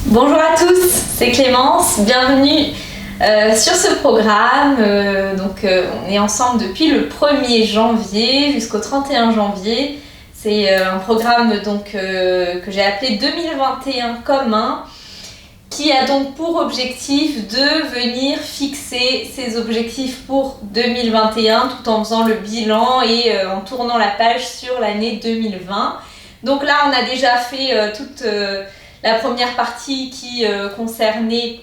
Bonjour à tous, c'est Clémence, bienvenue sur ce programme. On est ensemble depuis le 1er janvier jusqu'au 31 janvier. C'est un programme que j'ai appelé 2021 commun, qui a donc pour objectif de venir fixer ses objectifs pour 2021 tout en faisant le bilan et en tournant la page sur l'année 2020. Donc là, on a déjà fait toute la première partie qui concernait...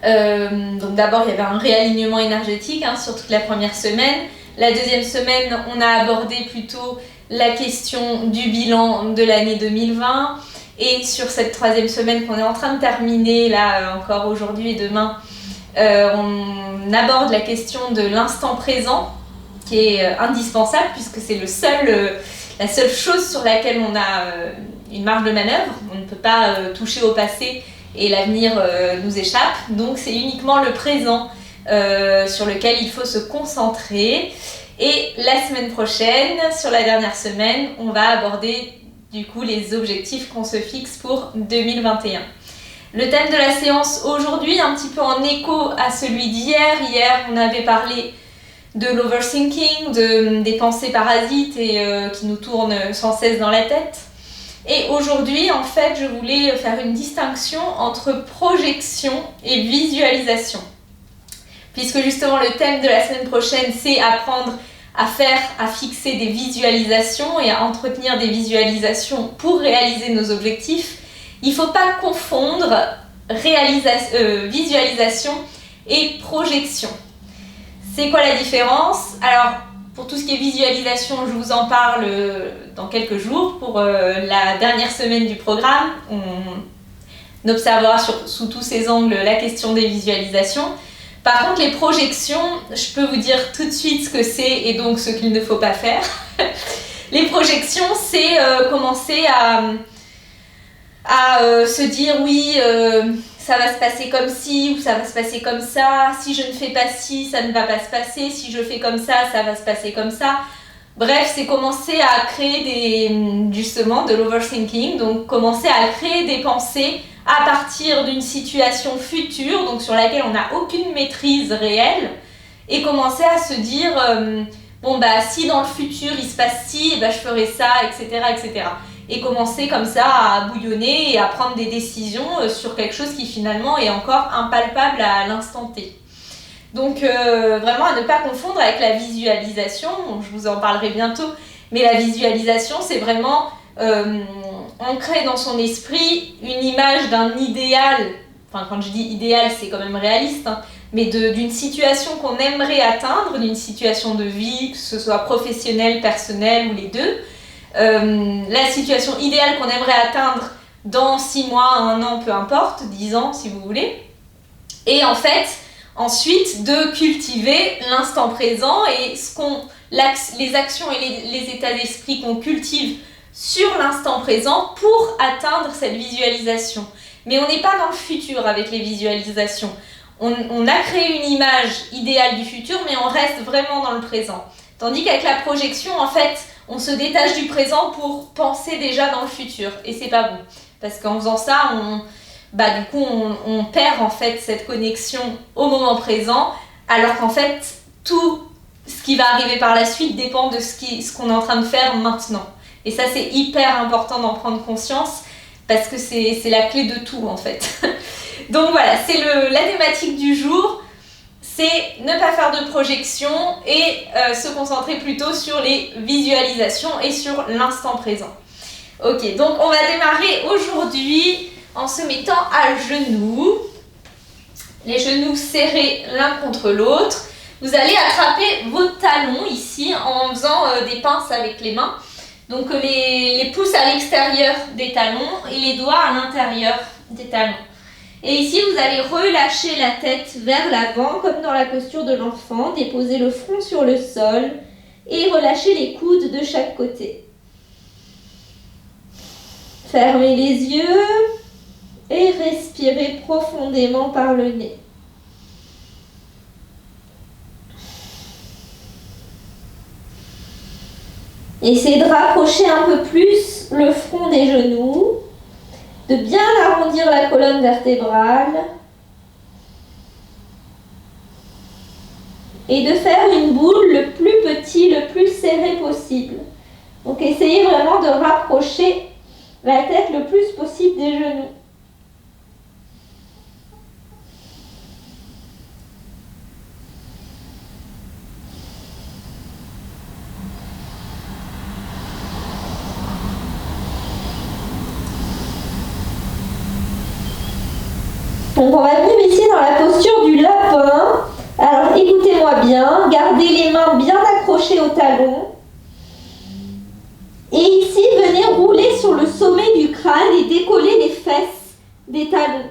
donc d'abord, il y avait un réalignement énergétique sur toute la première semaine. La deuxième semaine, on a abordé plutôt la question du bilan de l'année 2020. Et sur cette troisième semaine qu'on est en train de terminer, là encore aujourd'hui et demain, on aborde la question de l'instant présent, qui est indispensable puisque c'est la seule chose sur laquelle on a une marge de manœuvre. On ne peut pas toucher au passé et l'avenir nous échappe. Donc c'est uniquement le présent sur lequel il faut se concentrer. Et la semaine prochaine, sur la dernière semaine, on va aborder du coup les objectifs qu'on se fixe pour 2021. Le thème de la séance aujourd'hui, un petit peu en écho à celui d'hier. Hier, on avait parlé de l'overthinking, des pensées parasites et qui nous tournent sans cesse dans la tête. Et aujourd'hui, en fait, je voulais faire une distinction entre projection et visualisation. Puisque justement, le thème de la semaine prochaine, c'est apprendre à fixer des visualisations et à entretenir des visualisations pour réaliser nos objectifs. Il ne faut pas confondre visualisation et projection. C'est quoi la différence? Alors, pour tout ce qui est visualisation, je vous en parle dans quelques jours. Pour la dernière semaine du programme, on observera sous tous ces angles la question des visualisations. Par contre, les projections, je peux vous dire tout de suite ce que c'est et donc ce qu'il ne faut pas faire. Les projections, c'est commencer à se dire oui, ça va se passer comme ci ou ça va se passer comme ça. Si je ne fais pas ci, ça ne va pas se passer. Si je fais comme ça va se passer comme ça. Bref, c'est commencer à créer justement de l'overthinking. Donc, commencer à créer des pensées à partir d'une situation future, donc sur laquelle on n'a aucune maîtrise réelle, et commencer à se dire si dans le futur il se passe ci, je ferai ça, etc., etc. Et commencer comme ça à bouillonner et à prendre des décisions sur quelque chose qui finalement est encore impalpable à l'instant T. Donc vraiment à ne pas confondre avec la visualisation, je vous en parlerai bientôt, mais la visualisation c'est vraiment ancrer dans son esprit une image d'un idéal, enfin quand je dis idéal c'est quand même réaliste, mais d'une situation qu'on aimerait atteindre, d'une situation de vie, que ce soit professionnelle, personnelle ou les deux. La situation idéale qu'on aimerait atteindre dans 6 mois, 1 an, peu importe, 10 ans si vous voulez. Et en fait, ensuite de cultiver l'instant présent et les actions et les états d'esprit qu'on cultive sur l'instant présent pour atteindre cette visualisation. Mais on n'est pas dans le futur avec les visualisations. On a créé une image idéale du futur, mais on reste vraiment dans le présent. Tandis qu'avec la projection, en fait, on se détache du présent pour penser déjà dans le futur. Et c'est pas bon. Parce qu'en faisant ça, on perd en fait cette connexion au moment présent, alors qu'en fait, tout ce qui va arriver par la suite dépend de ce qu'on est en train de faire maintenant. Et ça, c'est hyper important d'en prendre conscience parce que c'est la clé de tout en fait. Donc voilà, c'est la thématique du jour, c'est ne pas faire de projection et se concentrer plutôt sur les visualisations et sur l'instant présent. Ok, donc on va démarrer aujourd'hui en se mettant à genoux, les genoux serrés l'un contre l'autre. Vous allez attraper vos talons ici en faisant des pinces avec les mains. Donc les pouces à l'extérieur des talons et les doigts à l'intérieur des talons. Et ici, vous allez relâcher la tête vers l'avant, comme dans la posture de l'enfant. Déposer le front sur le sol et relâcher les coudes de chaque côté. Fermez les yeux et respirez profondément par le nez. Essayez de rapprocher un peu plus le front des genoux de bien arrondir la colonne vertébrale et de faire une boule le plus petit, le plus serré possible. Donc essayez vraiment de rapprocher la tête le plus possible des genoux. Donc on va venir ici dans la posture du lapin. Alors écoutez-moi bien, gardez les mains bien accrochées au talon. Et ici, venez rouler sur le sommet du crâne et décoller les fesses des talons.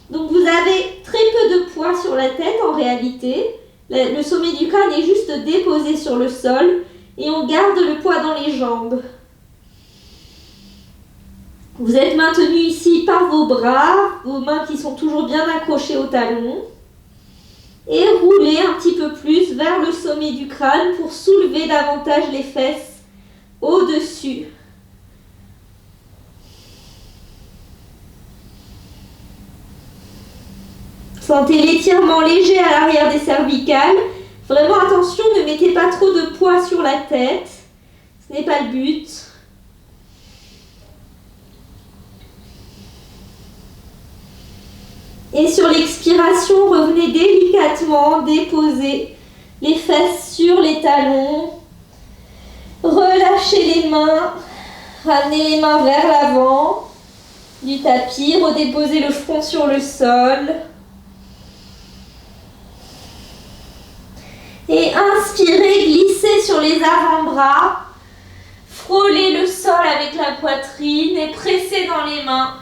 Donc vous avez très peu de poids sur la tête en réalité. Le sommet du crâne est juste déposé sur le sol et on garde le poids dans les jambes. Vous êtes maintenu ici par vos bras, vos mains qui sont toujours bien accrochées au talon. Et roulez un petit peu plus vers le sommet du crâne pour soulever davantage les fesses au-dessus. Sentez l'étirement léger à l'arrière des cervicales. Vraiment attention, ne mettez pas trop de poids sur la tête. Ce n'est pas le but. Et sur l'expiration, revenez délicatement déposer les fesses sur les talons. Relâchez les mains. Ramenez les mains vers l'avant du tapis. Redéposez le front sur le sol. Et inspirez, glissez sur les avant-bras. Frôlez le sol avec la poitrine et pressez dans les mains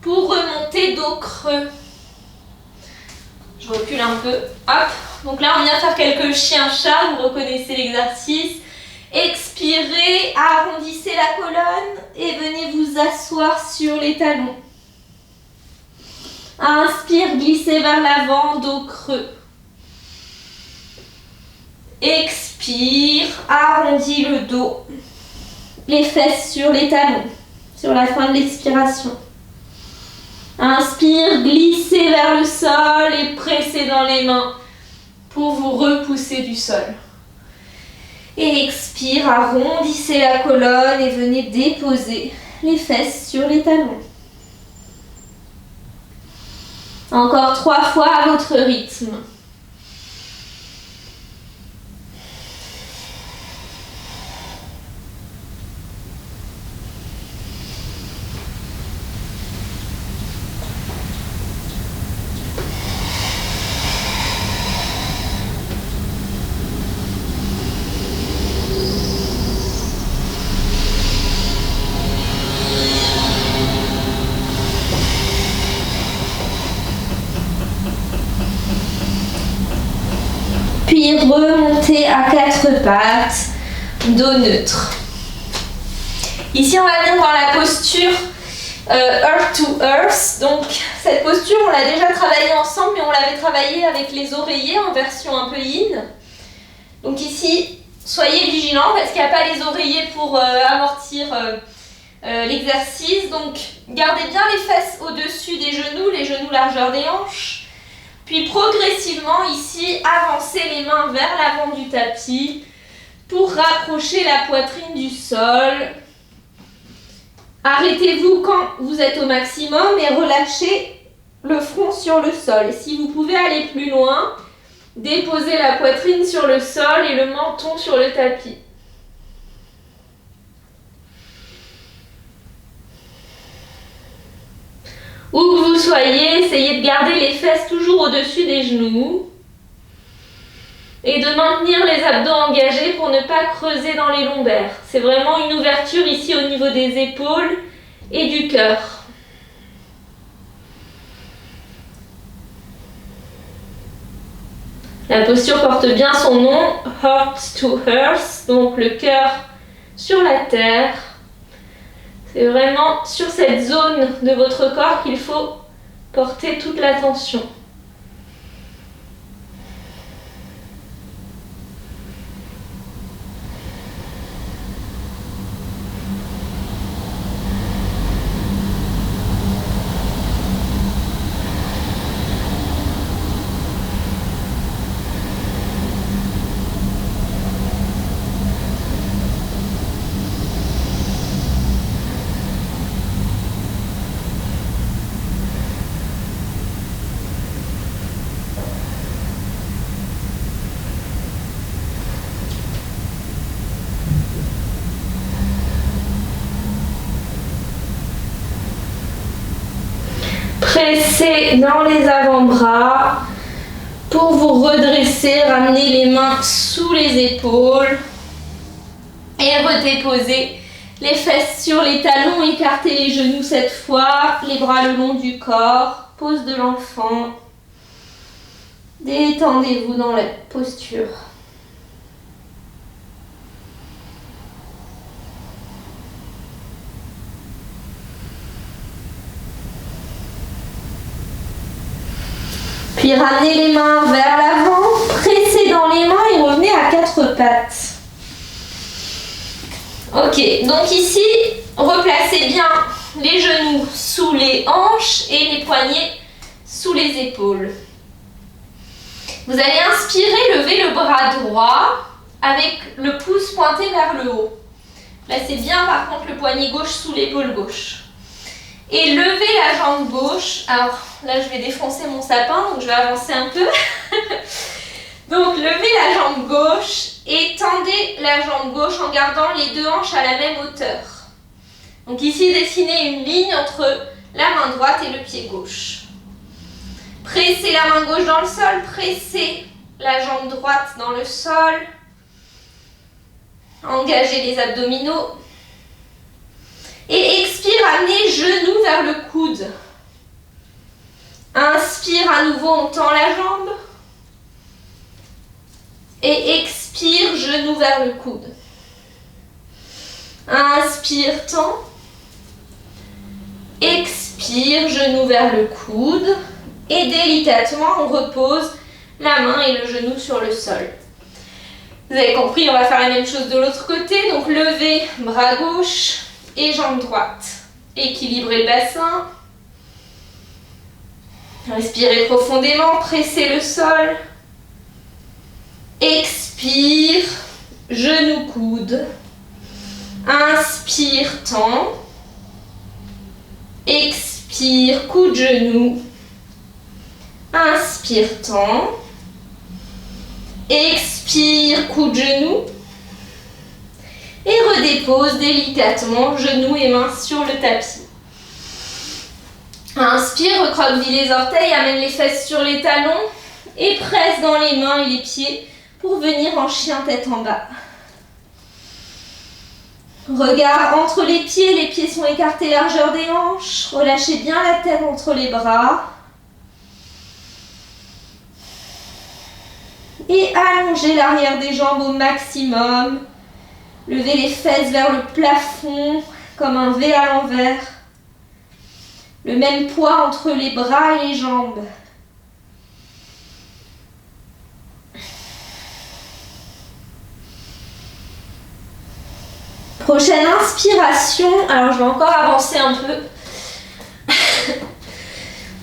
pour remonter dos creux. Je recule un peu. Hop. Donc là, on vient faire quelques chiens-chats. Vous reconnaissez l'exercice. Expirez, arrondissez la colonne et venez vous asseoir sur les talons. Inspire, glissez vers l'avant, dos creux. Expire, arrondis le dos. Les fesses sur les talons, sur la fin de l'expiration. Inspire, glissez vers le sol et pressez dans les mains pour vous repousser du sol. Et expire, arrondissez la colonne et venez déposer les fesses sur les talons. Encore 3 fois à votre rythme. Puis remonter à 4 pattes, dos neutre. Ici, on va venir dans la posture Earth to Earth. Donc, cette posture, on l'a déjà travaillée ensemble, mais on l'avait travaillée avec les oreillers en version un peu in. Donc ici, soyez vigilants parce qu'il n'y a pas les oreillers pour amortir l'exercice. Donc, gardez bien les fesses au-dessus des genoux, les genoux largeur des hanches. Puis progressivement ici, avancez les mains vers l'avant du tapis pour rapprocher la poitrine du sol. Arrêtez-vous quand vous êtes au maximum et relâchez le front sur le sol. Si vous pouvez aller plus loin, déposez la poitrine sur le sol et le menton sur le tapis. Où que vous soyez, essayez de garder les fesses toujours au-dessus des genoux et de maintenir les abdos engagés pour ne pas creuser dans les lombaires. C'est vraiment une ouverture ici au niveau des épaules et du cœur. La posture porte bien son nom, Heart to Earth, donc le cœur sur la terre. C'est vraiment sur cette zone de votre corps qu'il faut porter toute l'attention. Pressez dans les avant-bras pour vous redresser, ramener les mains sous les épaules et redéposer les fesses sur les talons, écartez les genoux cette fois, les bras le long du corps, pose de l'enfant. Détendez-vous dans la posture. Puis ramenez les mains vers l'avant, pressez dans les mains et revenez à quatre pattes. Ok, donc ici, replacez bien les genoux sous les hanches et les poignets sous les épaules. Vous allez inspirer, lever le bras droit avec le pouce pointé vers le haut. Placez bien par contre le poignet gauche sous l'épaule gauche. Et levez la jambe gauche. Alors là je vais défoncer mon sapin, donc je vais avancer un peu. Donc levez la jambe gauche et tendez la jambe gauche en gardant les deux hanches à la même hauteur. Donc ici dessinez une ligne entre la main droite et le pied gauche. Pressez la main gauche dans le sol, pressez la jambe droite dans le sol. Engagez les abdominaux. Et expire, amenez genoux vers le coude. Inspire à nouveau, on tend la jambe. Et expire, genoux vers le coude. Inspire, tend. Expire, genoux vers le coude. Et délicatement, on repose la main et le genou sur le sol. Vous avez compris, on va faire la même chose de l'autre côté. Donc levez bras gauche et jambe droite. Équilibrez le bassin. Respirez profondément, pressez le sol. Expire, genou coude. Inspire, tend. Expire, coude genou. Inspire, tend. Expire, coude genou. Et redépose délicatement, genoux et mains sur le tapis. Inspire, recroqueville les orteils, amène les fesses sur les talons et presse dans les mains et les pieds pour venir en chien tête en bas. Regard entre les pieds sont écartés largeur des hanches. Relâchez bien la tête entre les bras. Et allongez l'arrière des jambes au maximum. Levez les fesses vers le plafond comme un V à l'envers. Le même poids entre les bras et les jambes. Prochaine inspiration. Alors je vais encore avancer un peu.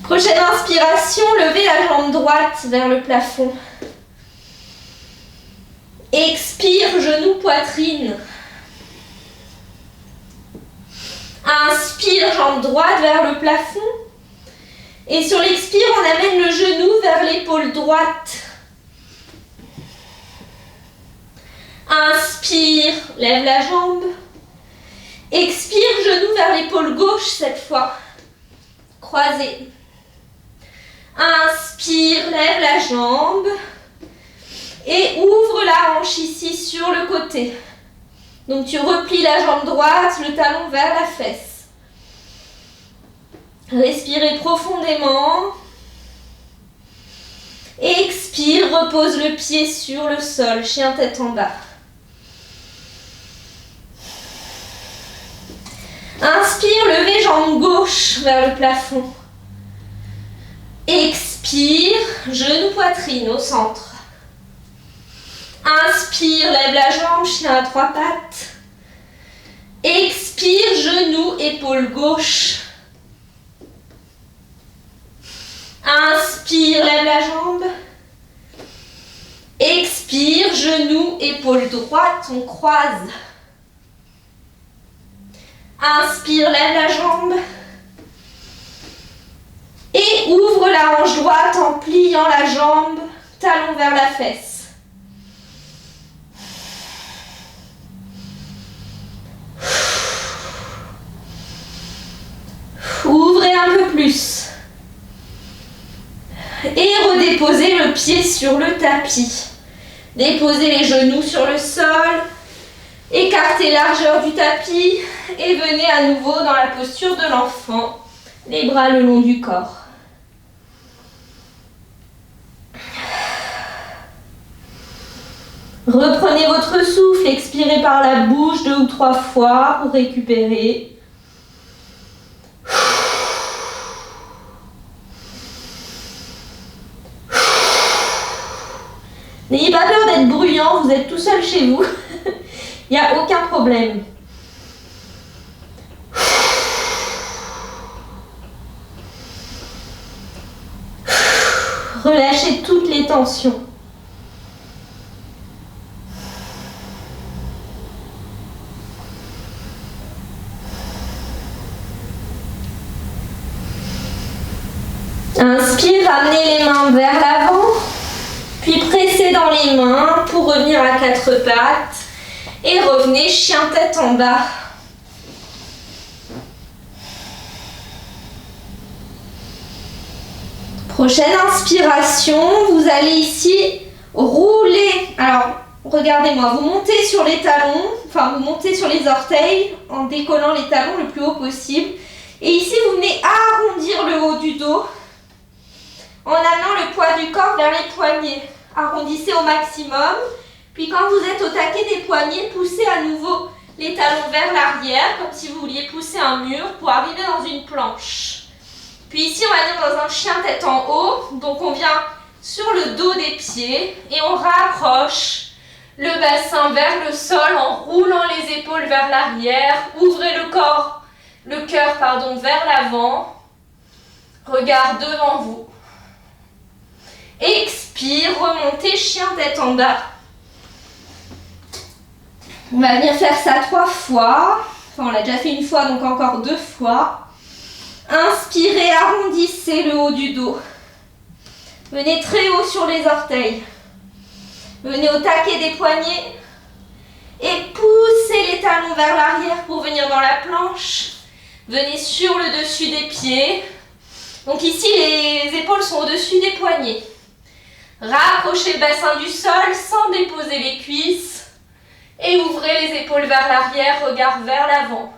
Prochaine inspiration, levez la jambe droite vers le plafond. Expire, genou, poitrine. Inspire, jambe droite vers le plafond. Et sur l'expire, on amène le genou vers l'épaule droite. Inspire, lève la jambe. Expire, genou vers l'épaule gauche cette fois. Croisez. Inspire, lève la jambe. Et ouvre la hanche ici sur le côté. Donc tu replies la jambe droite, le talon vers la fesse. Respirez profondément. Expire, repose le pied sur le sol, chien tête en bas. Inspire, levez jambe gauche vers le plafond. Expire, genou, poitrine au centre. Inspire, lève la jambe, chien à trois pattes. Expire, genou, épaule gauche. Inspire, lève la jambe. Expire, genou, épaule droite, on croise. Inspire, lève la jambe. Et ouvre la hanche droite en pliant la jambe, talon vers la fesse. Ouvrez un peu plus. Et redéposez le pied sur le tapis. Déposez les genoux sur le sol. Écartez largeur du tapis et venez à nouveau dans la posture de l'enfant. Les bras le long du corps. Reprenez votre souffle, expirez par la bouche 2 ou 3 fois pour récupérer. N'ayez pas peur d'être bruyant, vous êtes tout seul chez vous. Il n'y a aucun problème. Relâchez toutes les tensions. Inspire, ramenez les mains vers l'avant, puis pressez dans les mains pour revenir à 4 pattes et revenez chien tête en bas. Prochaine inspiration, vous allez ici rouler. Alors, regardez-moi, vous montez sur les talons, enfin vous montez sur les orteils en décollant les talons le plus haut possible. Et ici, vous venez arrondir le haut du dos en amenant le poids du corps vers les poignets. Arrondissez au maximum. Puis quand vous êtes au taquet des poignets, poussez à nouveau les talons vers l'arrière, comme si vous vouliez pousser un mur pour arriver dans une planche. Puis ici, on va venir dans un chien tête en haut. Donc on vient sur le dos des pieds et on rapproche le bassin vers le sol en roulant les épaules vers l'arrière. Ouvrez le cœur vers l'avant. Regard devant vous. Expire, remontez, chien tête en bas. On va venir faire ça 3 fois. Enfin, on l'a déjà fait une fois, donc encore 2 fois. Inspirez, arrondissez le haut du dos. Venez très haut sur les orteils. Venez au taquet des poignets. Et poussez les talons vers l'arrière pour venir dans la planche. Venez sur le dessus des pieds. Donc ici, les épaules sont au-dessus des poignets. Rapprochez le bassin du sol sans déposer les cuisses. Et ouvrez les épaules vers l'arrière, regard vers l'avant.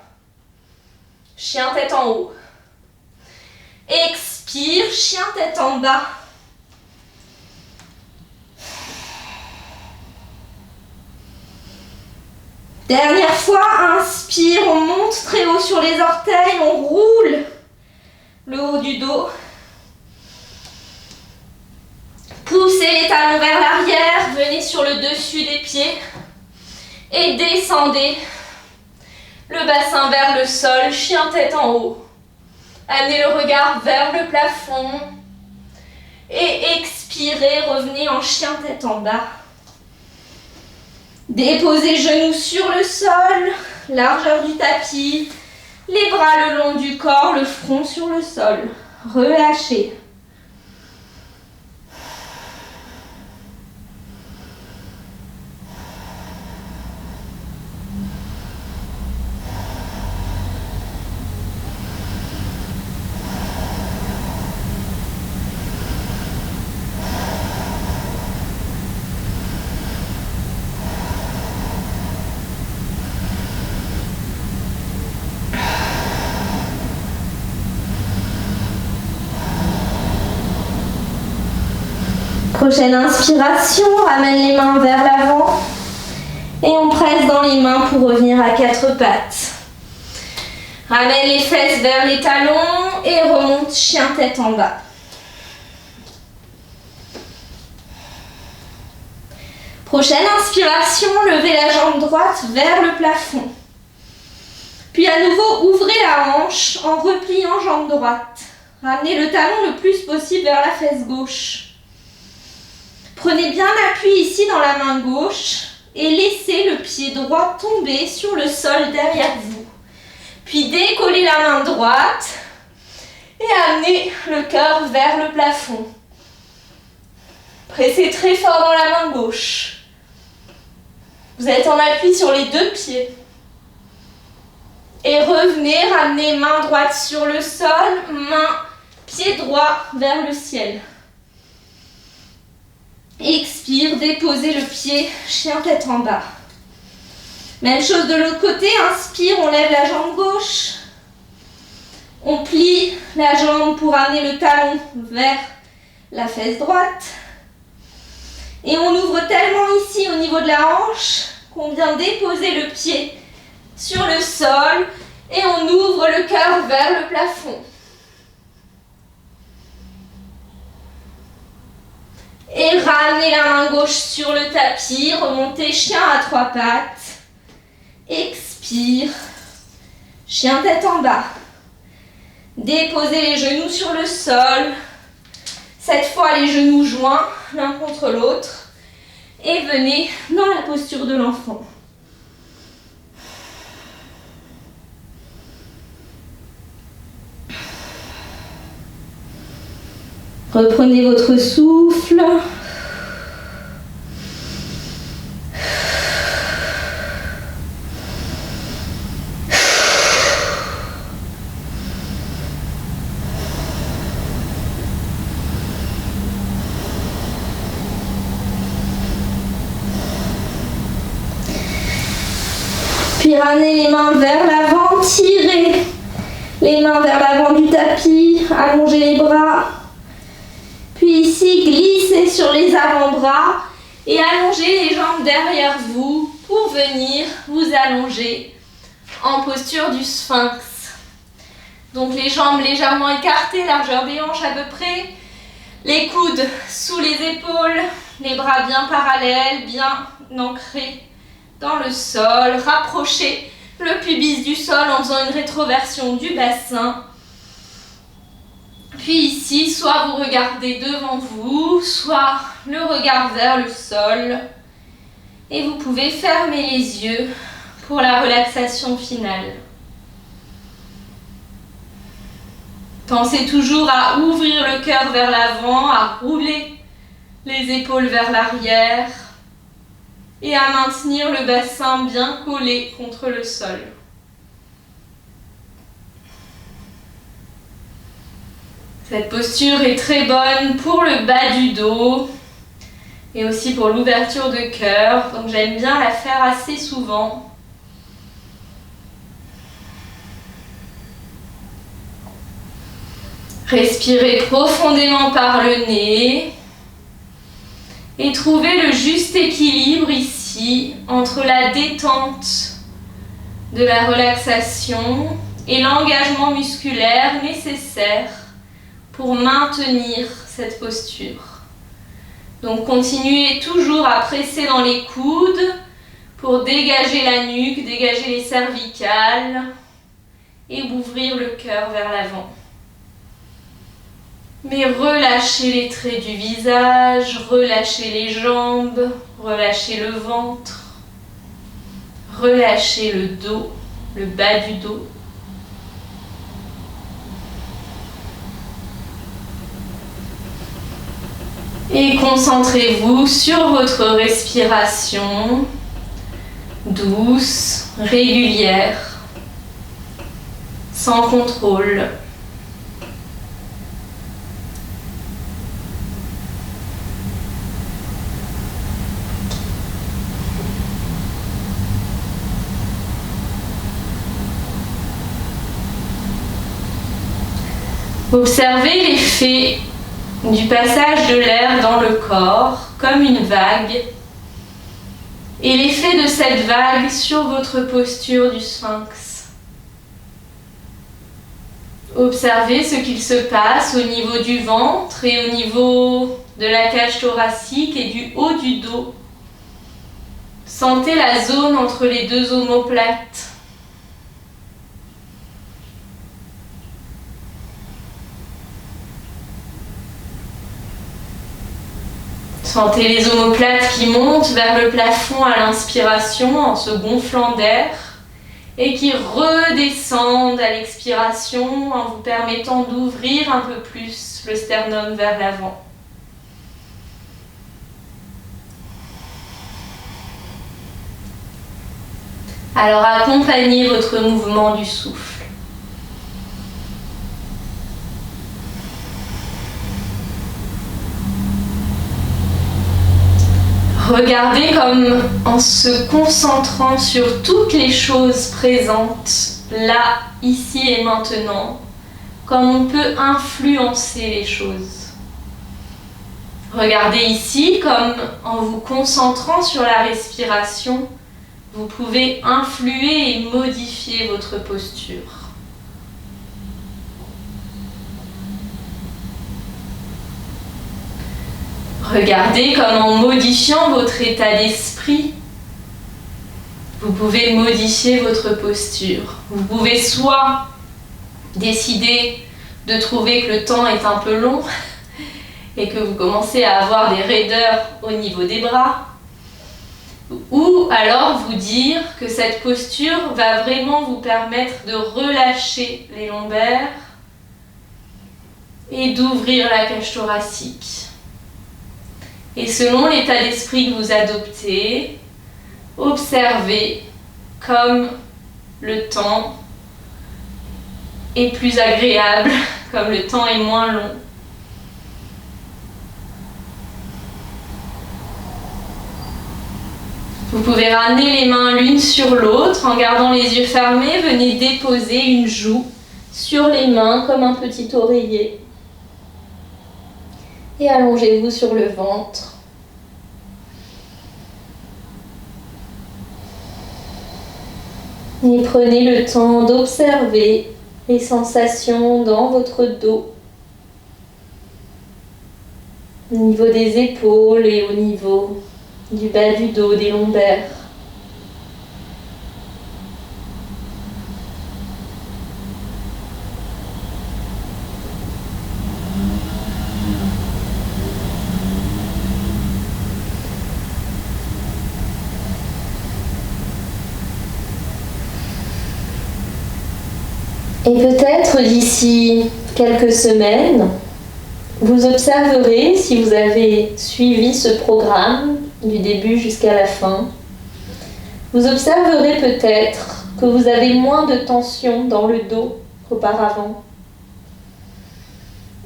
Chien tête en haut. Expire, chien tête en bas. Dernière fois, inspire, on monte très haut sur les orteils, on roule le haut du dos. Poussez les talons vers l'arrière, venez sur le dessus des pieds et descendez le bassin vers le sol, chien tête en haut. Amenez le regard vers le plafond et expirez, revenez en chien tête en bas. Déposez genoux sur le sol, largeur du tapis, les bras le long du corps, le front sur le sol. Relâchez. Prochaine inspiration, ramène les mains vers l'avant et on presse dans les mains pour revenir à 4 pattes. Ramène les fesses vers les talons et remonte chien tête en bas. Prochaine inspiration, levez la jambe droite vers le plafond. Puis à nouveau, ouvrez la hanche en repliant jambe droite. Ramenez le talon le plus possible vers la fesse gauche. Prenez bien appui ici dans la main gauche et laissez le pied droit tomber sur le sol derrière vous. Puis décollez la main droite et amenez le cœur vers le plafond. Pressez très fort dans la main gauche. Vous êtes en appui sur les 2 pieds. Et revenez, ramenez main droite sur le sol, pied droit vers le ciel. Expire, déposez le pied, chien tête en bas. Même chose de l'autre côté, inspire, on lève la jambe gauche. On plie la jambe pour amener le talon vers la fesse droite. Et on ouvre tellement ici au niveau de la hanche qu'on vient déposer le pied sur le sol et on ouvre le cœur vers le plafond. Et ramenez la main gauche sur le tapis, remontez chien à 3 pattes. Expire, chien tête en bas. Déposez les genoux sur le sol. Cette fois, les genoux joints l'un contre l'autre. Et venez dans la posture de l'enfant. Reprenez votre souffle. Puis ramenez les mains vers l'avant, tirez les mains vers l'avant du tapis, allongez les bras. Puis ici, glissez sur les avant-bras et allongez les jambes derrière vous pour venir vous allonger en posture du sphinx. Donc les jambes légèrement écartées, largeur des hanches à peu près, les coudes sous les épaules, les bras bien parallèles, bien ancrés dans le sol. Rapprochez le pubis du sol en faisant une rétroversion du bassin. Puis ici, soit vous regardez devant vous, soit le regard vers le sol. Et vous pouvez fermer les yeux pour la relaxation finale. Pensez toujours à ouvrir le cœur vers l'avant, à rouler les épaules vers l'arrière et à maintenir le bassin bien collé contre le sol. Cette posture est très bonne pour le bas du dos et aussi pour l'ouverture de cœur, donc j'aime bien la faire assez souvent. Respirez profondément par le nez et trouvez le juste équilibre ici entre la détente de la relaxation et l'engagement musculaire nécessaire pour maintenir cette posture. Donc continuez toujours à presser dans les coudes pour dégager la nuque, dégager les cervicales et ouvrir le cœur vers l'avant. Mais relâchez les traits du visage, relâchez les jambes, relâchez le ventre, relâchez le dos, le bas du dos. Et concentrez-vous sur votre respiration douce, régulière, sans contrôle. Observez l'effet du passage de l'air dans le corps comme une vague et l'effet de cette vague sur votre posture du sphinx. Observez ce qu'il se passe au niveau du ventre et au niveau de la cage thoracique et du haut du dos. Sentez la zone entre les deux omoplates. Sentez les omoplates qui montent vers le plafond à l'inspiration en se gonflant d'air et qui redescendent à l'expiration en vous permettant d'ouvrir un peu plus le sternum vers l'avant. Alors accompagnez votre mouvement du souffle. Regardez comme en se concentrant sur toutes les choses présentes, là, ici et maintenant, comme on peut influencer les choses. Regardez ici comme en vous concentrant sur la respiration, vous pouvez influer et modifier votre posture. Regardez comme en modifiant votre état d'esprit, vous pouvez modifier votre posture. Vous pouvez soit décider de trouver que le temps est un peu long et que vous commencez à avoir des raideurs au niveau des bras, ou alors vous dire que cette posture va vraiment vous permettre de relâcher les lombaires et d'ouvrir la cage thoracique. Et selon l'état d'esprit que vous adoptez, observez comme le temps est plus agréable, comme le temps est moins long. Vous pouvez ramener les mains l'une sur l'autre en gardant les yeux fermés. Venez déposer une joue sur les mains comme un petit oreiller. Et allongez-vous sur le ventre. Et prenez le temps d'observer les sensations dans votre dos, au niveau des épaules et au niveau du bas du dos, des lombaires. Et peut-être d'ici quelques semaines, vous observerez, si vous avez suivi ce programme du début jusqu'à la fin, vous observerez peut-être que vous avez moins de tension dans le dos qu'auparavant.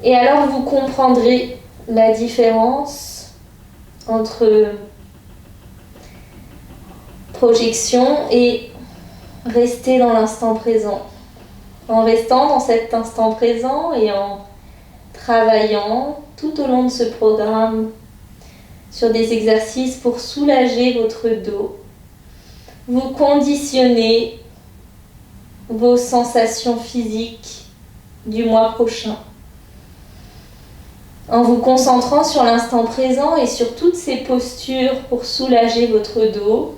Et alors vous comprendrez la différence entre projection et rester dans l'instant présent. En restant dans cet instant présent et en travaillant tout au long de ce programme sur des exercices pour soulager votre dos, vous conditionnez vos sensations physiques du mois prochain. En vous concentrant sur l'instant présent et sur toutes ces postures pour soulager votre dos,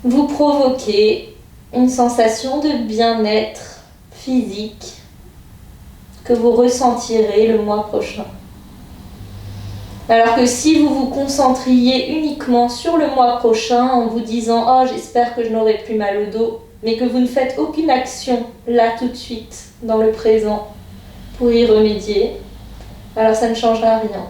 vous provoquez une sensation de bien-être physique que vous ressentirez le mois prochain. Alors que si vous vous concentriez uniquement sur le mois prochain en vous disant « Oh, j'espère que je n'aurai plus mal au dos », mais que vous ne faites aucune action là tout de suite, dans le présent, pour y remédier, alors ça ne changera rien.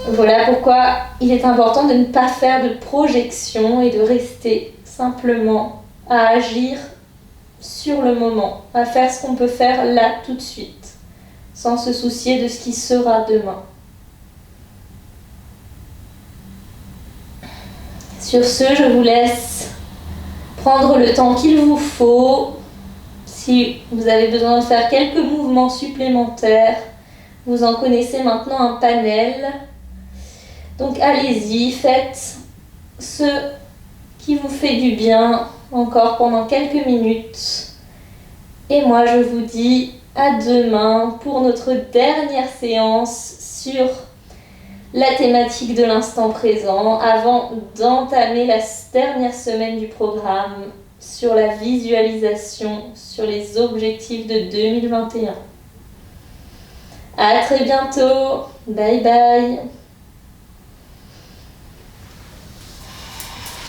Voilà pourquoi il est important de ne pas faire de projection et de rester simplement à agir sur le moment, à faire ce qu'on peut faire là tout de suite, sans se soucier de ce qui sera demain. Sur ce, je vous laisse prendre le temps qu'il vous faut. Si vous avez besoin de faire quelques mouvements supplémentaires, vous en connaissez maintenant un panel. Donc allez-y, faites ce qui vous fait du bien encore pendant quelques minutes. Et moi, je vous dis à demain pour notre dernière séance sur la thématique de l'instant présent, avant d'entamer la dernière semaine du programme sur la visualisation, sur les objectifs de 2021. À très bientôt. Bye bye.